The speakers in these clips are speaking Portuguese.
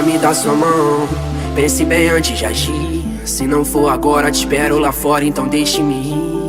me dá sua mão. Pense bem antes de agir. Se não for agora, te espero lá fora, então deixe-me ir.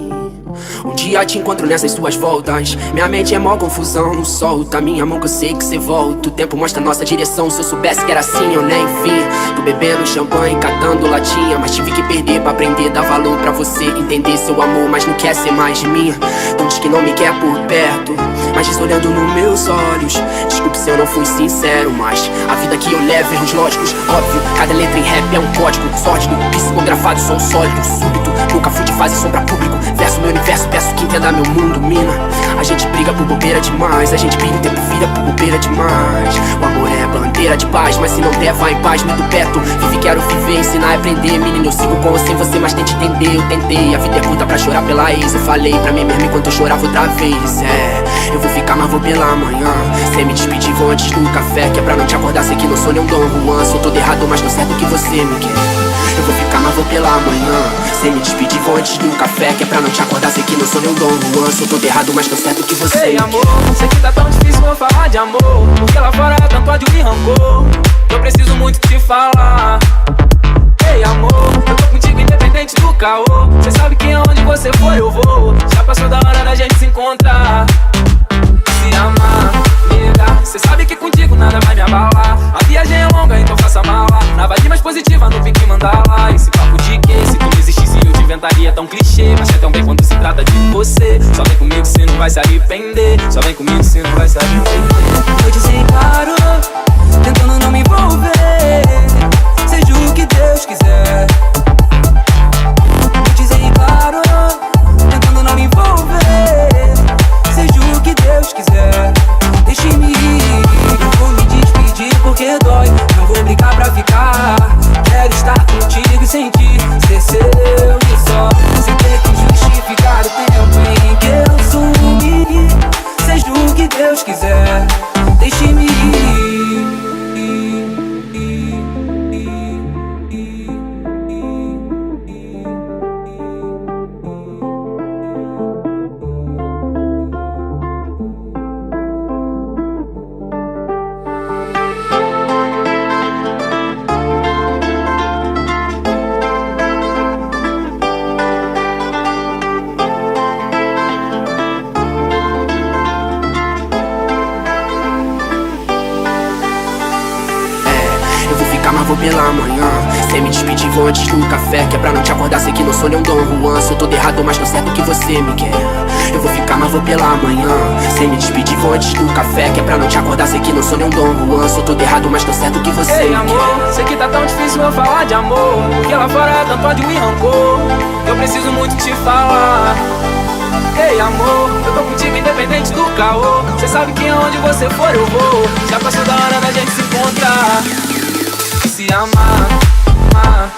Um dia te encontro nessas suas voltas. Minha mente é mó confusão, não solta minha mão que eu sei que cê volta. O tempo mostra nossa direção, se eu soubesse que era assim eu nem vim. Tô bebendo champanhe, catando latinha, mas tive que perder pra aprender, dar valor pra você entender seu amor, mas não quer ser mais de mim. Não diz que não me quer por perto, mas diz olhando nos meus olhos. Desculpe se eu não fui sincero, mas a vida que eu levo, erros lógicos, óbvio. Cada letra em rap é um código sórdido, psicografado, sou sólido, súbito. Nunca fui de fazer sombra público, verso meu universo, peço que entenda meu mundo, mina. A gente briga por bobeira demais, a gente pira o tempo, vira por bobeira demais. O amor é bandeira de paz, mas se não der, vai em paz, meto perto. Vive, quero viver, ensinar e aprender. Menino, eu sigo com ou sem você, mas tente entender. Eu tentei, a vida é puta pra chorar pela ex. Eu falei pra mim mesmo enquanto eu chorava outra vez. Eu vou ficar, mas vou pela manhã. Sem me despedir, vou antes do café, que é pra não te acordar, sei que não sou nem um Dom Juan. Sou todo errado, mas tô certo que você me quer. Eu vou ficar, mas vou pela manhã. Sem me despedir, vou antes do café, que é pra não te acordar, sei que não sou nem um Dom Juan. Sou todo errado, mas tô certo que você Ei, me amor, quer. sei que tá tão difícil eu falar de amor, porque lá fora é tanto ódio e rancor. Eu preciso muito te falar. Ei, amor, eu tô contigo independente do caô. Cê sabe que aonde você for eu vou. Já passou da hora da gente se encontrar, se amar, nega. Cê sabe que contigo nada vai me abalar. A viagem é longa, então faça mala. Na vibe mais positiva, no pique mandala. Esse papo de que se tu não existisse eu te inventaria tão clichê. Mas é tão bem quando se trata de você. Só vem comigo cê não vai se arrepender. Só vem comigo cê não vai se arrepender. Noites em claro, tentando não me envolver. Seja o que Deus quiser. Noites em claro, tentando não me envolver. Seja o que Deus quiser. Deixe-me ir, não vou me despedir porque dói. Não vou brigar pra ficar. Quero estar contigo e sentir ser seu e só. Sem ter que justificar o tempo em que eu sumi. Seja o que Deus quiser. Deixe-me ir. Eu vou ficar, mas vou pela manhã. Sem me despedir, vou antes do café, que é pra não te acordar, sei que não sou nem um Dom Juan. Sou todo errado, mas tô certo que você me quer. Eu vou ficar, mas vou pela manhã. Sem me despedir, vou antes do café, que é pra não te acordar, sei que não sou nem um Dom Juan. Sou todo errado, mas tô certo que você Ei, me amor, quer. sei que tá tão difícil eu falar de amor, porque lá fora é tanto ódio e rancor. Eu preciso muito te falar. Ei, amor, eu tô contigo independente do caô. Cê sabe que aonde você for eu vou. Já passou da hora da gente se encontrar, se amar, amar.